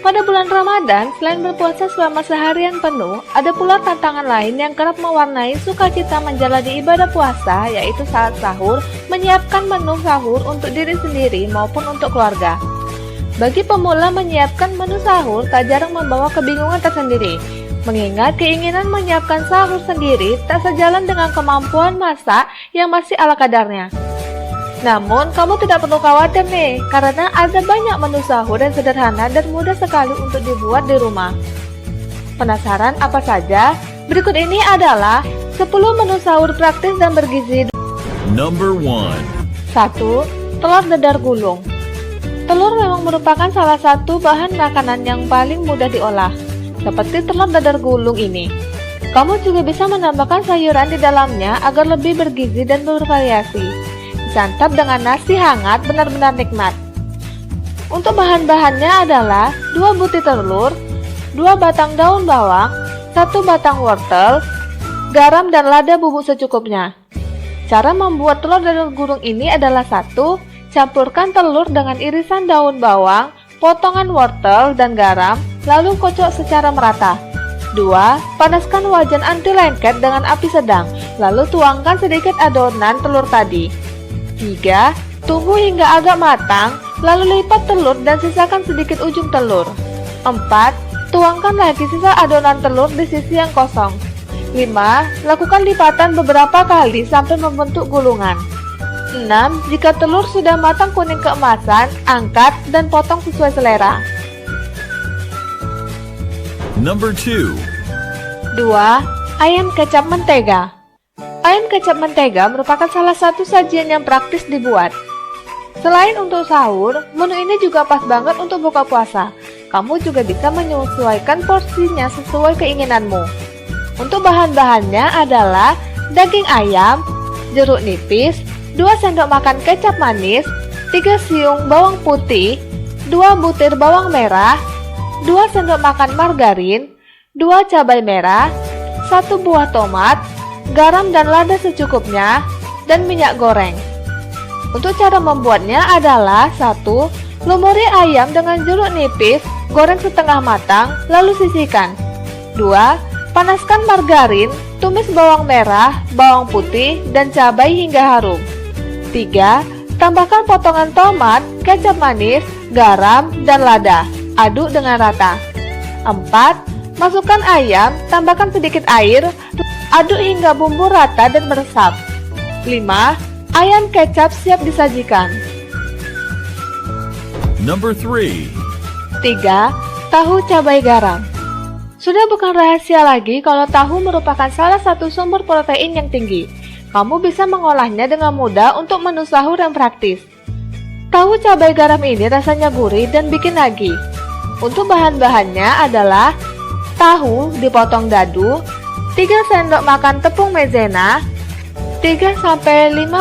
Pada bulan Ramadan, selain berpuasa selama seharian penuh, ada pula tantangan lain yang kerap mewarnai sukacita menjalani ibadah puasa, yaitu saat sahur, menyiapkan menu sahur untuk diri sendiri maupun untuk keluarga. Bagi pemula, menyiapkan menu sahur tak jarang membawa kebingungan tersendiri, mengingat keinginan menyiapkan sahur sendiri tak sejalan dengan kemampuan masak yang masih ala kadarnya. Namun, kamu tidak perlu khawatir nih, karena ada banyak menu sahur yang sederhana dan mudah sekali untuk dibuat di rumah. Penasaran apa saja? Berikut ini adalah 10 menu sahur praktis dan bergizi. Number 1. 1. Telur dadar gulung. Telur memang merupakan salah satu bahan makanan yang paling mudah diolah, seperti telur dadar gulung ini. Kamu juga bisa menambahkan sayuran di dalamnya agar lebih bergizi dan bervariasi. Disantap dengan nasi hangat benar-benar nikmat. Untuk bahan-bahannya adalah 2 butir telur, 2 batang daun bawang, 1 batang wortel, garam dan lada bubuk secukupnya. Cara membuat telur dadar gulung ini adalah 1. Campurkan telur dengan irisan daun bawang, potongan wortel dan garam, lalu kocok secara merata. 2. Panaskan wajan anti lengket dengan api sedang, lalu tuangkan sedikit adonan telur tadi. 3. Tunggu hingga agak matang, lalu lipat telur dan sisakan sedikit ujung telur. 4. Tuangkan lagi sisa adonan telur di sisi yang kosong. 5. Lakukan lipatan beberapa kali sampai membentuk gulungan. 6. Jika telur sudah matang kuning keemasan, angkat dan potong sesuai selera. Number 2. 2. Ayam kecap mentega. Ayam kecap mentega merupakan salah satu sajian yang praktis dibuat. Selain untuk sahur, menu ini juga pas banget untuk buka puasa. Kamu juga bisa menyesuaikan porsinya sesuai keinginanmu. Untuk bahan-bahannya adalah daging ayam, jeruk nipis, 2 sendok makan kecap manis, 3 siung bawang putih, 2 butir bawang merah, 2 sendok makan margarin, 2 cabai merah, 1 buah tomat, garam dan lada secukupnya, dan minyak goreng. Untuk cara membuatnya adalah 1. Lumuri ayam dengan jeruk nipis, goreng setengah matang, lalu sisihkan. 2. Panaskan margarin, tumis bawang merah, bawang putih, dan cabai hingga harum. 3. Tambahkan potongan tomat, kecap manis, garam, dan lada. Aduk dengan rata. 4. Masukkan ayam, tambahkan sedikit air, aduk hingga bumbu rata dan meresap. 5. Ayam kecap siap disajikan. Number 3. 3. Tahu cabai garam. Sudah bukan rahasia lagi kalau tahu merupakan salah satu sumber protein yang tinggi. Kamu bisa mengolahnya dengan mudah untuk menu sahur yang praktis. Tahu cabai garam ini rasanya gurih dan bikin nagih. Untuk bahan-bahannya adalah tahu dipotong dadu, 3 sendok makan tepung maizena, 3-5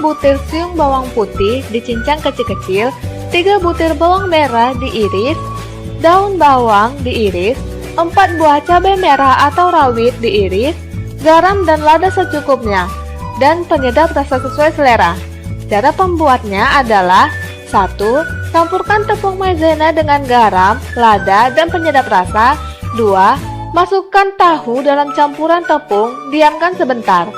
butir siung bawang putih dicincang kecil-kecil, 3 butir bawang merah diiris, daun bawang diiris, 4 buah cabai merah atau rawit diiris, garam dan lada secukupnya, dan penyedap rasa sesuai selera. Cara pembuatnya adalah 1. Campurkan tepung maizena dengan garam, lada, dan penyedap rasa. 2. Masukkan tahu dalam campuran tepung, diamkan sebentar.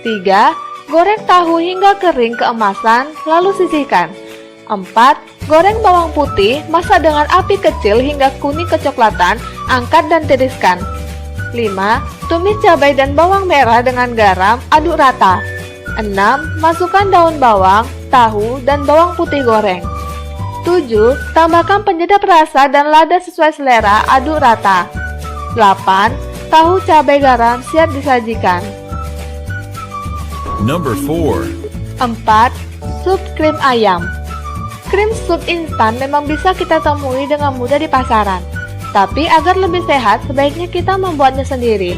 3. Goreng tahu hingga kering keemasan, lalu sisihkan. 4. Goreng bawang putih, masak dengan api kecil hingga kuning kecoklatan, angkat dan tiriskan. 5. Tumis cabai dan bawang merah dengan garam, aduk rata. 6. Masukkan daun bawang, tahu, dan bawang putih goreng. 7. Tambahkan penyedap rasa dan lada sesuai selera, aduk rata. 8. Tahu cabai garam siap disajikan. Number 4. 4. Sup krim ayam. Krim sup instan memang bisa kita temui dengan mudah di pasaran. Tapi agar lebih sehat, sebaiknya kita membuatnya sendiri.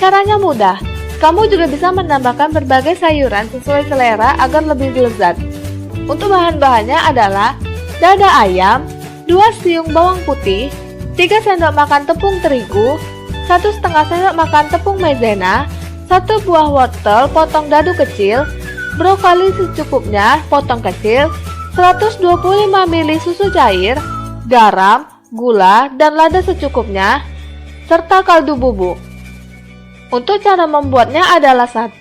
Caranya mudah. Kamu juga bisa menambahkan berbagai sayuran sesuai selera agar lebih lezat. Untuk bahan-bahannya adalah dada ayam, 2 siung bawang putih, 3 sendok makan tepung terigu, 1,5 sendok makan tepung maizena, 1 buah wortel potong dadu kecil, brokoli secukupnya potong kecil, 125 ml susu cair, garam, gula, dan lada secukupnya, serta kaldu bubuk. Untuk cara membuatnya adalah 1.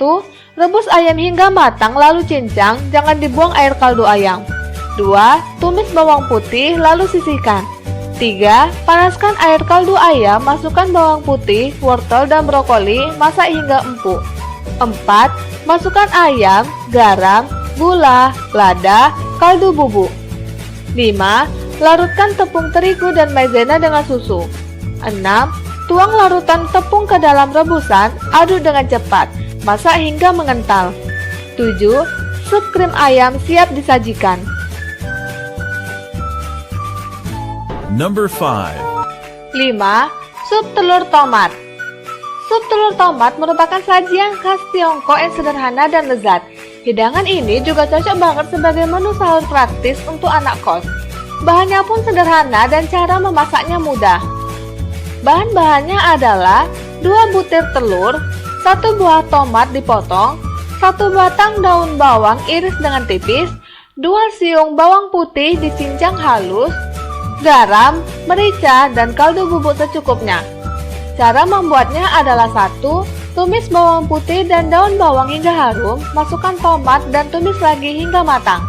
Rebus ayam hingga matang lalu cincang, jangan dibuang air kaldu ayam. 2. Tumis bawang putih lalu sisihkan. 3. Panaskan air kaldu ayam, masukkan bawang putih, wortel, dan brokoli, masak hingga empuk. 4. Masukkan ayam, garam, gula, lada, kaldu bubuk. 5. Larutkan tepung terigu dan maizena dengan susu. 6. Tuang larutan tepung ke dalam rebusan, aduk dengan cepat, masak hingga mengental. 7. Sup krim ayam siap disajikan. Number 5. 5. Sup telur tomat. Sup telur tomat merupakan sajian khas Tiongkok yang sederhana dan lezat. Hidangan ini juga cocok banget sebagai menu sahur praktis untuk anak kos. Bahannya pun sederhana dan cara memasaknya mudah. Bahan-bahannya adalah 2 butir telur, 1 buah tomat dipotong, 1 batang daun bawang iris dengan tipis, 2 siung bawang putih dicincang halus, garam, merica, dan kaldu bubuk secukupnya. Cara membuatnya adalah 1. Tumis bawang putih dan daun bawang hingga harum, masukkan tomat dan tumis lagi hingga matang.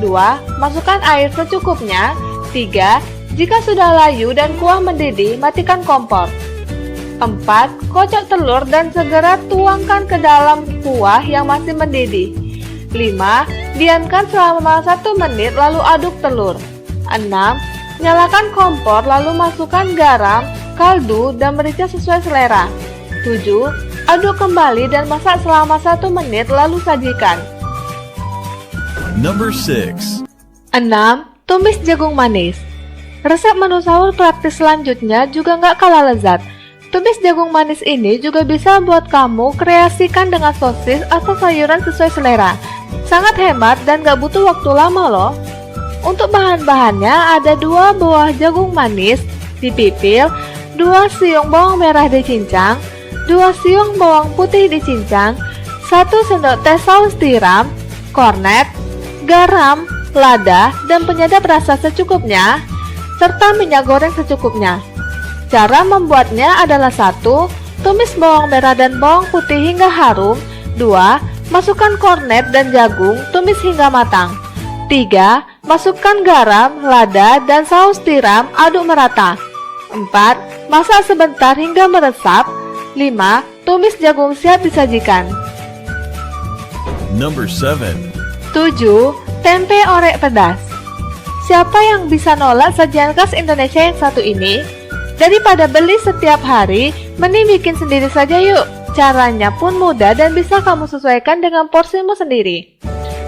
2. Masukkan air secukupnya. 3. Jika sudah layu dan kuah mendidih, matikan kompor. 4. Kocok telur dan segera tuangkan ke dalam kuah yang masih mendidih. 5. Diamkan selama 1 menit lalu aduk telur. 6. Nyalakan kompor lalu masukkan garam, kaldu, dan merica sesuai selera. 7. Aduk kembali dan masak selama 1 menit lalu sajikan. Number 6. 6. Tumis jagung manis. Resep menu sahur praktis selanjutnya juga nggak kalah lezat. Tumis jagung manis ini juga bisa buat kamu kreasikan dengan sosis atau sayuran sesuai selera. Sangat hemat dan nggak butuh waktu lama loh. Untuk bahan-bahannya ada 2 buah jagung manis dipipil, 2 siung bawang merah dicincang, 2 siung bawang putih dicincang, 1 sendok teh saus tiram, kornet, garam, lada, dan penyedap rasa secukupnya, serta minyak goreng secukupnya. Cara membuatnya adalah 1. Tumis bawang merah dan bawang putih hingga harum. 2. Masukkan kornet dan jagung, tumis hingga matang. 3. Masukkan garam, lada, dan saus tiram, aduk merata. 4. Masak sebentar hingga meresap. 5. Tumis jagung siap disajikan. Number 7. 7. Tempe orek pedas. Siapa yang bisa nolak sajian khas Indonesia yang satu ini? Daripada beli setiap hari, mending bikin sendiri saja yuk. Caranya pun mudah dan bisa kamu sesuaikan dengan porsimu sendiri.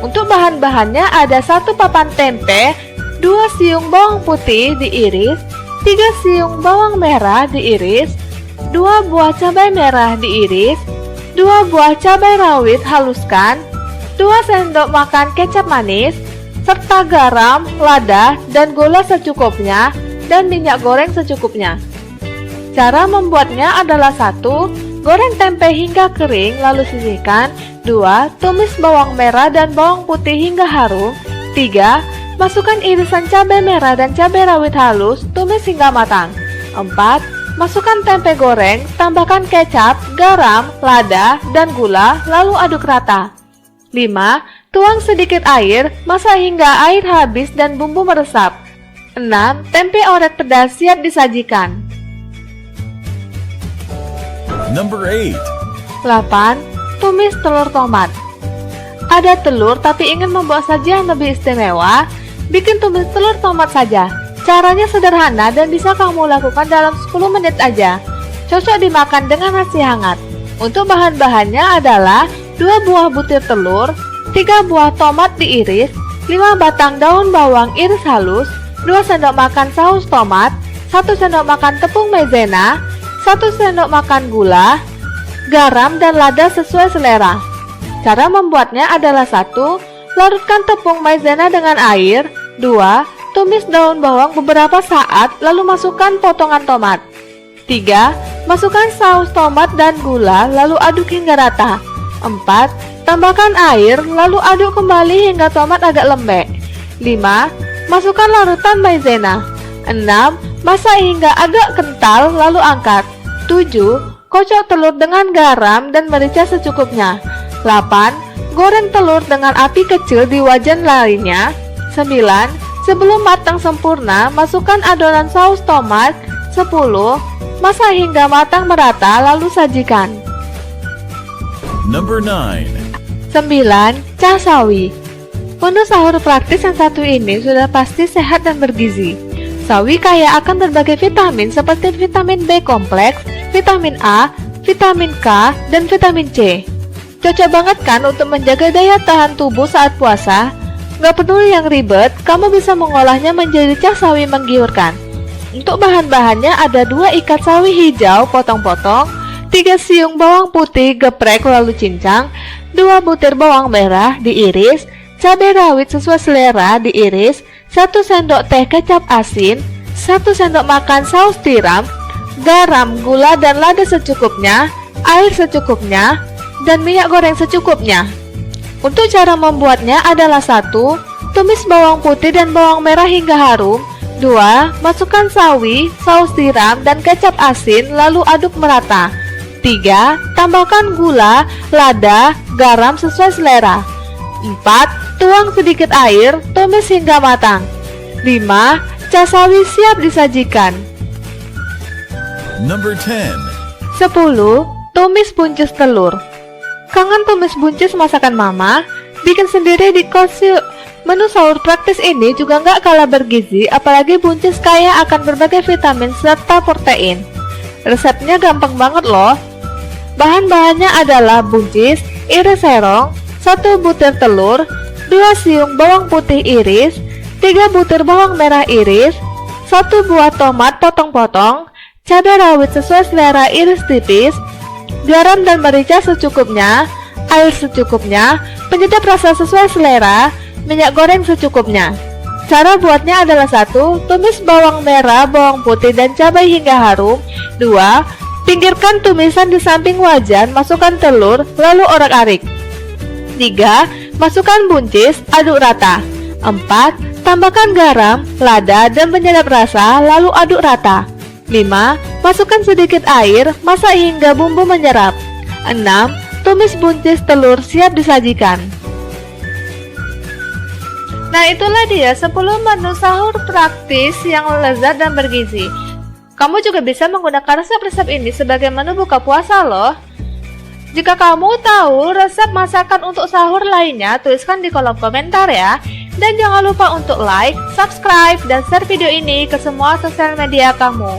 Untuk bahan-bahannya ada 1 papan tempe, 2 siung bawang putih diiris, 3 siung bawang merah diiris, 2 buah cabai merah diiris, 2 buah cabai rawit haluskan, 2 sendok makan kecap manis, serta garam, lada, dan gula secukupnya, dan minyak goreng secukupnya. Cara membuatnya adalah 1. Goreng tempe hingga kering lalu sisihkan. 2. Tumis bawang merah dan bawang putih hingga harum. 3. Masukkan irisan cabai merah dan cabai rawit halus, tumis hingga matang. 4. Masukkan tempe goreng, tambahkan kecap, garam, lada, dan gula, lalu aduk rata. 5. Tuang sedikit air, masak hingga air habis dan bumbu meresap. 6. Tempe orek pedas siap disajikan. Number 8. 8. Tumis telur tomat. Ada telur tapi ingin membuat sajian lebih istimewa? Bikin tumis telur tomat saja. Caranya sederhana dan bisa kamu lakukan dalam 10 menit aja. Cocok dimakan dengan nasi hangat. Untuk bahan-bahannya adalah 2 buah butir telur, 3 buah tomat diiris, 5 batang daun bawang iris halus, 2 sendok makan saus tomat, 1 sendok makan tepung maizena, 1 sendok makan gula, garam, dan lada sesuai selera. Cara membuatnya adalah 1. Larutkan tepung maizena dengan air. 2. Tumis daun bawang beberapa saat lalu masukkan potongan tomat. 3. Masukkan saus tomat dan gula lalu aduk hingga rata. 4. Tambahkan air lalu aduk kembali hingga tomat agak lembek. 5. Masukkan larutan maizena. 6. Masak hingga agak kental lalu angkat. 7. Kocok telur dengan garam dan merica secukupnya. 8. Goreng telur dengan api kecil di wajan lainnya. 9. Sebelum matang sempurna, masukkan adonan saus tomat. 10. Masak hingga matang merata lalu sajikan. Number 9. 9. Cah sawi. Menu sahur praktis yang satu ini sudah pasti sehat dan bergizi. Sawi kaya akan berbagai vitamin seperti vitamin B kompleks, vitamin A, vitamin K, dan vitamin C. Cocok banget kan untuk menjaga daya tahan tubuh saat puasa? Gak peduli yang ribet, kamu bisa mengolahnya menjadi cah sawi menggiurkan. Untuk bahan-bahannya ada 2 ikat sawi hijau potong-potong, 3 siung bawang putih geprek lalu cincang, 2 butir bawang merah diiris, cabai rawit sesuai selera diiris, 1 sendok teh kecap asin, 1 sendok makan saus tiram, garam, gula dan lada secukupnya, air secukupnya, dan minyak goreng secukupnya. Untuk cara membuatnya adalah 1. Tumis bawang putih dan bawang merah hingga harum. 2. Masukkan sawi, saus tiram, dan kecap asin lalu aduk merata. 3. Tambahkan gula, lada, garam sesuai selera. 4. Tuang sedikit air, tumis hingga matang. 5. Cah sawi siap disajikan. Number 10. 10. Tumis buncis telur. Kangen tumis buncis masakan mama? Bikin sendiri di kos yuk. Menu sahur praktis ini juga nggak kalah bergizi, apalagi buncis kaya akan berbagai vitamin serta protein. Resepnya gampang banget loh. Bahan-bahannya adalah buncis, iris serong, 1 butir telur, 2 siung bawang putih iris, 3 butir bawang merah iris, 1 buah tomat potong-potong, cabai rawit sesuai selera iris tipis, garam dan merica secukupnya, air secukupnya, penyedap rasa sesuai selera, minyak goreng secukupnya. Cara buatnya adalah 1. Tumis bawang merah, bawang putih, dan cabai hingga harum. 2. Pinggirkan tumisan di samping wajan, masukkan telur, lalu orak-arik. 3. Masukkan buncis, aduk rata. 4. Tambahkan garam, lada, dan penyedap rasa, lalu aduk rata. 5. Masukkan sedikit air, masak hingga bumbu menyerap. 6. Tumis buncis telur siap disajikan. Nah, itulah dia 10 menu sahur praktis yang lezat dan bergizi. Kamu juga bisa menggunakan resep-resep ini sebagai menu buka puasa loh. Jika kamu tahu resep masakan untuk sahur lainnya, tuliskan di kolom komentar ya. Dan jangan lupa untuk like, subscribe, dan share video ini ke semua sosial media kamu.